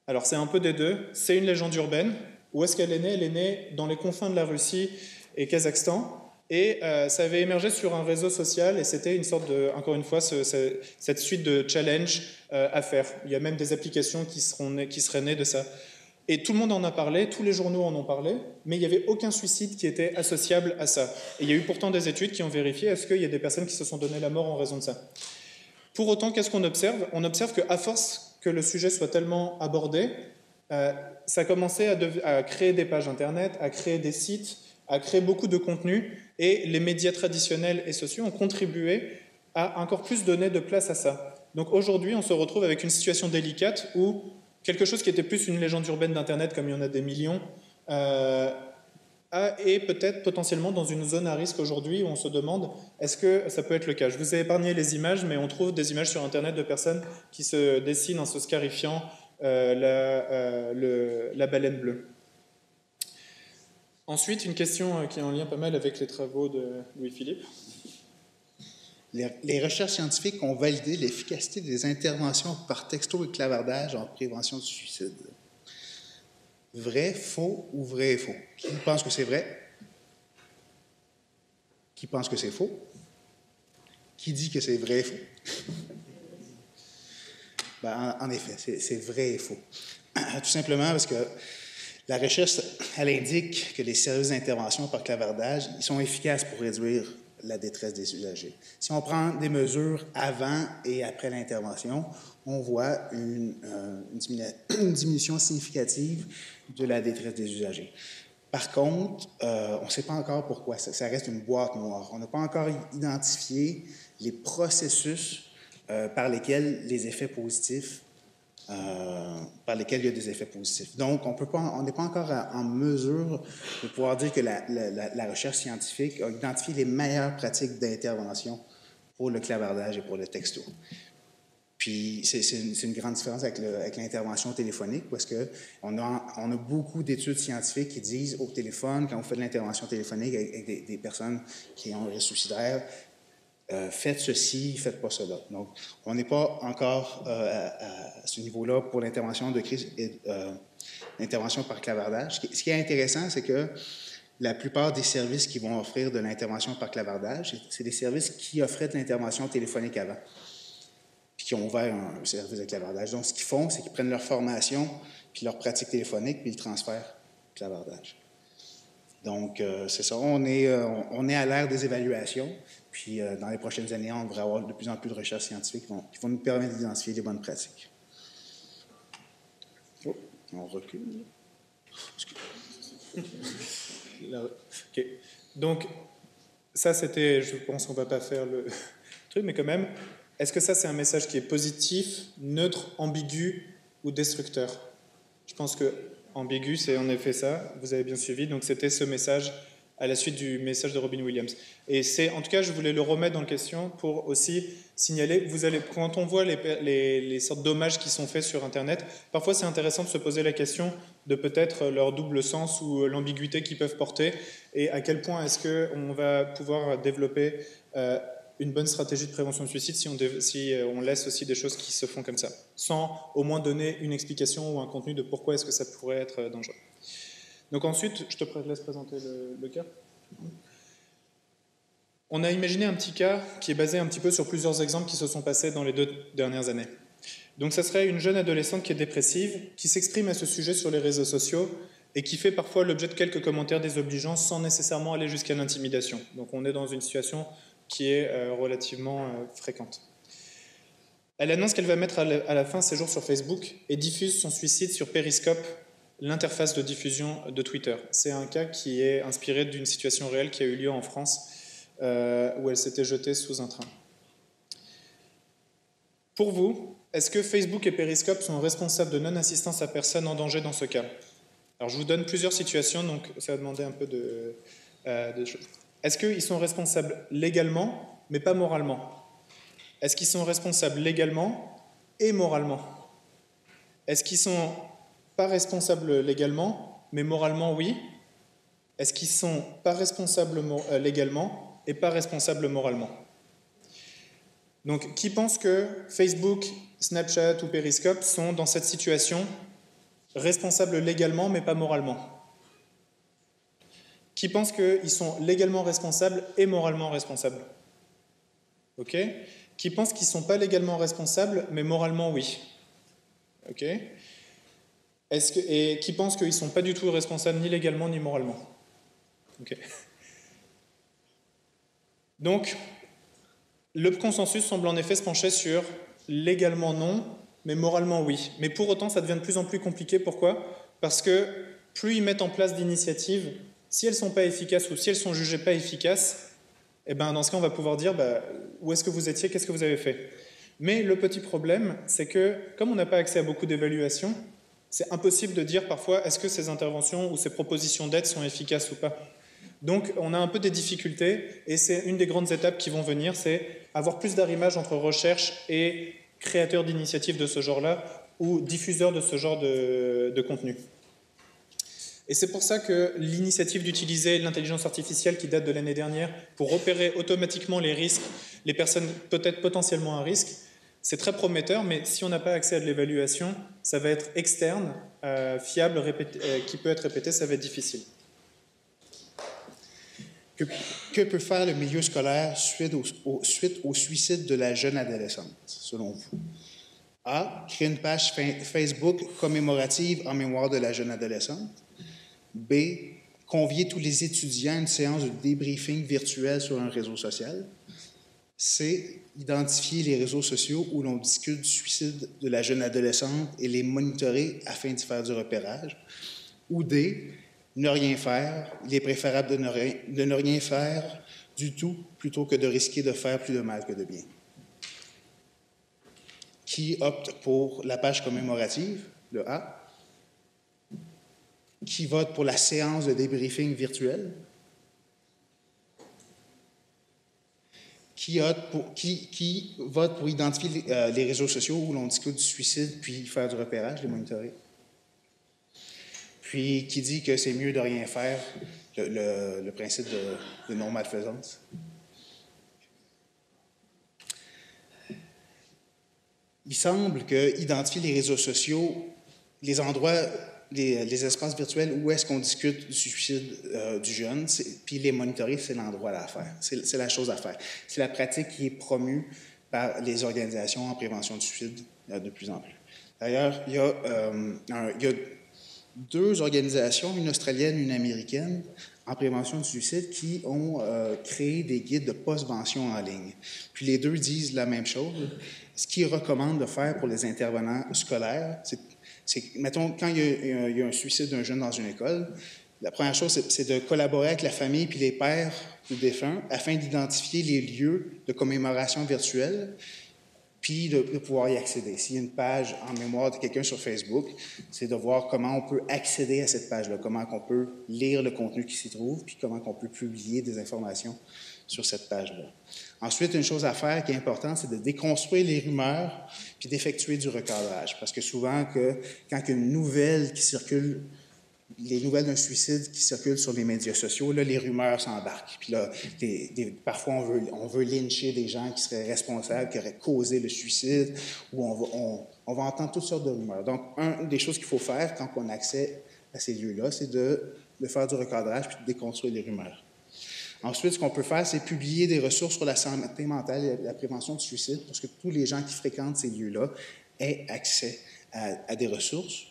Alors c'est un peu des deux. C'est une légende urbaine. Où est-ce qu'elle est née? Elle est née dans les confins de la Russie et Kazakhstan. Et ça avait émergé sur un réseau social et c'était une sorte de, encore une fois, cette suite de challenges à faire. Il y a même des applications qui seraient nées de ça. Et tout le monde en a parlé, tous les journaux en ont parlé, mais il n'y avait aucun suicide qui était associable à ça. Et il y a eu pourtant des études qui ont vérifié est-ce qu'il y a des personnes qui se sont donné la mort en raison de ça. Pour autant, qu'est-ce qu'on observe? On observe qu'à force que le sujet soit tellement abordé, ça a commencé à créer des pages internet, à créer des sites, à créer beaucoup de contenu, et les médias traditionnels et sociaux ont contribué à encore plus donner de place à ça. Donc aujourd'hui, on se retrouve avec une situation délicate où quelque chose qui était plus une légende urbaine d'Internet, comme il y en a des millions, est peut-être potentiellement dans une zone à risque aujourd'hui où on se demande est-ce que ça peut être le cas. Je vous ai épargné les images, mais on trouve des images sur Internet de personnes qui se dessinent en se scarifiant la baleine bleue. Ensuite, une question qui est en lien pas mal avec les travaux de Louis-Philippe. Les recherches scientifiques ont validé l'efficacité des interventions par texto et clavardage en prévention du suicide. Vrai, faux ou vrai et faux? Qui pense que c'est vrai? Qui pense que c'est faux? Qui dit que c'est vrai et faux? Ben, en effet, c'est vrai et faux. Tout simplement parce que la recherche, elle indique que les services d'intervention par clavardage, ils sont efficaces pour réduire la détresse des usagers. Si on prend des mesures avant et après l'intervention, on voit une diminution significative de la détresse des usagers. Par contre, on ne sait pas encore pourquoi. Ça reste une boîte noire. On n'a pas encore identifié les processus par lesquels les effets positifs par lesquels il y a des effets positifs. Donc, on n'est pas encore en mesure de pouvoir dire que la recherche scientifique a identifié les meilleures pratiques d'intervention pour le clavardage et pour le texto. Puis, c'est une grande différence avec l'intervention téléphonique, parce qu'on a beaucoup d'études scientifiques qui disent au téléphone, quand on fait de l'intervention téléphonique avec des personnes qui ont un risque suicidaire, faites ceci, faites pas cela. Donc, on n'est pas encore à ce niveau-là pour l'intervention de crise et l'intervention par clavardage. Ce qui est intéressant, c'est que la plupart des services qui vont offrir de l'intervention par clavardage, c'est des services qui offraient de l'intervention téléphonique avant, puis qui ont ouvert un service de clavardage. Donc, ce qu'ils font, c'est qu'ils prennent leur formation, puis leur pratique téléphonique, puis ils transfèrent au clavardage. Donc, c'est ça. On est à l'ère des évaluations. Puis, dans les prochaines années, on devrait avoir de plus en plus de recherches scientifiques qui vont nous permettre d'identifier les bonnes pratiques. Oh, on recule. OK. Donc, ça, c'était... Je pense qu'on ne va pas faire le truc, mais quand même, est-ce que ça, c'est un message qui est positif, neutre, ambigu ou destructeur? Je pense que ambigu, c'est en effet ça. Vous avez bien suivi. Donc, c'était ce message à la suite du message de Robin Williams. Et c'est, en tout cas, je voulais le remettre dans la question pour aussi signaler, quand on voit les sortes d'hommages qui sont faits sur Internet, parfois c'est intéressant de se poser la question de peut-être leur double sens ou l'ambiguïté qu'ils peuvent porter, et à quel point est-ce qu'on va pouvoir développer une bonne stratégie de prévention de suicide si on laisse aussi des choses qui se font comme ça, sans au moins donner une explication ou un contenu de pourquoi est-ce que ça pourrait être dangereux. Donc ensuite, je te laisse présenter le cas. On a imaginé un petit cas qui est basé un petit peu sur plusieurs exemples qui se sont passés dans les 2 dernières années. Donc ça serait une jeune adolescente qui est dépressive, qui s'exprime à ce sujet sur les réseaux sociaux et qui fait parfois l'objet de quelques commentaires désobligeants sans nécessairement aller jusqu'à l'intimidation. Donc on est dans une situation qui est relativement fréquente. Elle annonce qu'elle va mettre à la fin ses jours sur Facebook et diffuse son suicide sur Periscope, l'interface de diffusion de Twitter. C'est un cas qui est inspiré d'une situation réelle qui a eu lieu en France où elle s'était jetée sous un train. Pour vous, est-ce que Facebook et Periscope sont responsables de non-assistance à personne en danger dans ce cas? Alors je vous donne plusieurs situations, donc ça va demander un peu de choses. Est-ce qu'ils sont responsables légalement, mais pas moralement? Est-ce qu'ils sont responsables légalement et moralement? Est-ce qu'ils sont pas responsables légalement, mais moralement oui? Est-ce qu'ils sont pas responsables légalement et pas responsables moralement? Donc, qui pense que Facebook, Snapchat ou Periscope sont dans cette situation responsables légalement, mais pas moralement? Qui pense qu'ils sont légalement responsables et moralement responsables? Ok? Qui pense qu'ils ne sont pas légalement responsables, mais moralement oui? Ok? et qui pensent qu'ils ne sont pas du tout responsables ni légalement ni moralement. Okay. Donc, le consensus semble en effet se pencher sur légalement non, mais moralement oui. Mais pour autant, ça devient de plus en plus compliqué. Pourquoi? Parce que plus ils mettent en place d'initiatives, si elles ne sont pas efficaces ou si elles sont jugées pas efficaces, eh ben, dans ce cas, on va pouvoir dire où est-ce que vous étiez, qu'est-ce que vous avez fait. Mais le petit problème, c'est que comme on n'a pas accès à beaucoup d'évaluations, c'est impossible de dire parfois est-ce que ces interventions ou ces propositions d'aide sont efficaces ou pas. Donc on a un peu des difficultés et c'est une des grandes étapes qui vont venir, c'est avoir plus d'arrimage entre recherche et créateurs d'initiatives de ce genre-là ou diffuseurs de ce genre de contenu. Et c'est pour ça que l'initiative d'utiliser l'intelligence artificielle qui date de l'année dernière pour repérer automatiquement les risques, les personnes peut-être potentiellement à risque, c'est très prometteur, mais si on n'a pas accès à de l'évaluation, ça va être externe, fiable, qui peut être répété, ça va être difficile. Que peut faire le milieu scolaire suite au suicide de la jeune adolescente, selon vous? A. Créer une page Facebook commémorative en mémoire de la jeune adolescente. B. Convier tous les étudiants à une séance de débriefing virtuel sur un réseau social. C. Identifier les réseaux sociaux où l'on discute du suicide de la jeune adolescente et les monitorer afin d'y faire du repérage. Ou D. Ne rien faire. Il est préférable de ne rien faire du tout plutôt que de risquer de faire plus de mal que de bien. Qui opte pour la page commémorative, le A? Qui vote pour la séance de débriefing virtuel? Qui vote pour identifier les réseaux sociaux où l'on discute du suicide puis faire du repérage, les monitorer? Puis qui dit que c'est mieux de rien faire, le principe de non-malfaisance? Il semble qu'identifier les réseaux sociaux, les endroits, les espaces virtuels où est-ce qu'on discute du suicide du jeune, puis les monitorer, c'est l'endroit à faire. C'est la chose à faire. C'est la pratique qui est promue par les organisations en prévention du suicide de plus en plus. D'ailleurs, il y a deux organisations, une australienne et une américaine, en prévention du suicide, qui ont créé des guides de postvention en ligne. Puis les deux disent la même chose. Ce qu'ils recommandent de faire pour les intervenants scolaires, c'est mettons, quand il y a un suicide d'un jeune dans une école, la première chose, c'est de collaborer avec la famille puis les pères du défunt afin d'identifier les lieux de commémoration virtuelle puis de pouvoir y accéder. S'il y a une page en mémoire de quelqu'un sur Facebook, c'est de voir comment on peut accéder à cette page-là, comment on peut lire le contenu qui s'y trouve, puis comment on peut publier des informations sur cette page-là. Ensuite, une chose à faire qui est importante, c'est de déconstruire les rumeurs puis d'effectuer du recadrage. Parce que souvent, quand il y a une nouvelle qui circule, les nouvelles d'un suicide qui circulent sur les médias sociaux, là, les rumeurs s'embarquent. Puis là, parfois, on veut lyncher des gens qui seraient responsables, qui auraient causé le suicide, ou on va entendre toutes sortes de rumeurs. Donc, une des choses qu'il faut faire quand on a accès à ces lieux-là, c'est de faire du recadrage puis de déconstruire les rumeurs. Ensuite, ce qu'on peut faire, c'est publier des ressources sur la santé mentale et la prévention du suicide, parce que tous les gens qui fréquentent ces lieux-là aient accès à des ressources.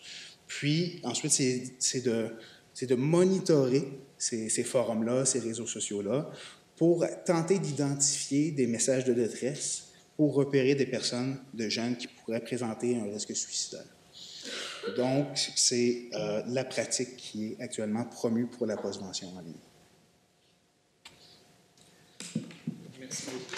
Puis, ensuite, c'est de monitorer ces forums-là, ces réseaux sociaux-là, pour tenter d'identifier des messages de détresse, pour repérer des personnes, de jeunes qui pourraient présenter un risque suicidaire. Donc, c'est la pratique qui est actuellement promue pour la postvention en ligne. Merci beaucoup.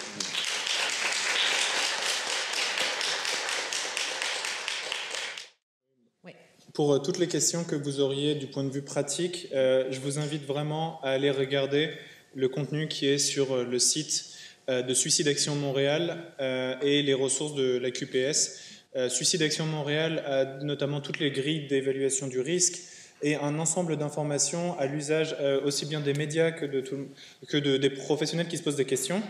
Pour toutes les questions que vous auriez du point de vue pratique, je vous invite vraiment à aller regarder le contenu qui est sur le site de Suicide Action Montréal et les ressources de la QPS. Suicide Action Montréal a notamment toutes les grilles d'évaluation du risque et un ensemble d'informations à l'usage aussi bien des médias que des professionnels qui se posent des questions.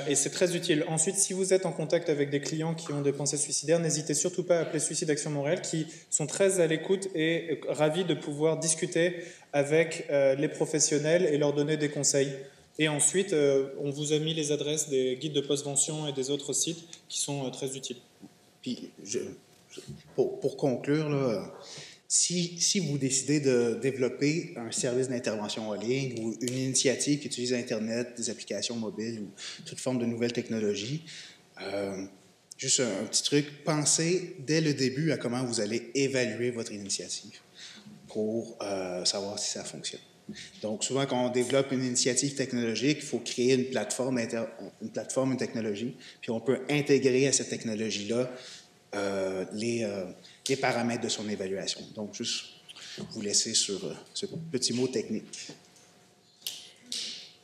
Et c'est très utile. Ensuite, si vous êtes en contact avec des clients qui ont des pensées suicidaires, n'hésitez surtout pas à appeler Suicide Action Montréal, qui sont très à l'écoute et ravis de pouvoir discuter avec les professionnels et leur donner des conseils. Et ensuite, on vous a mis les adresses des guides de postvention et des autres sites qui sont très utiles. Puis, pour conclure, là, Si vous décidez de développer un service d'intervention en ligne ou une initiative qui utilise Internet, des applications mobiles ou toute forme de nouvelles technologies, juste un petit truc, pensez dès le début à comment vous allez évaluer votre initiative pour savoir si ça fonctionne. Donc, souvent, quand on développe une initiative technologique, il faut créer une plateforme, une technologie, puis on peut intégrer à cette technologie-là les paramètres de son évaluation. Donc, juste vous laisser sur ce petit mot technique.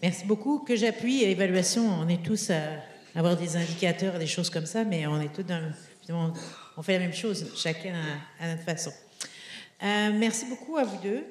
Merci beaucoup. Que j'appuie, évaluation, on est tous à avoir des indicateurs, des choses comme ça, mais on est tous on fait la même chose, chacun à notre façon. Merci beaucoup à vous deux.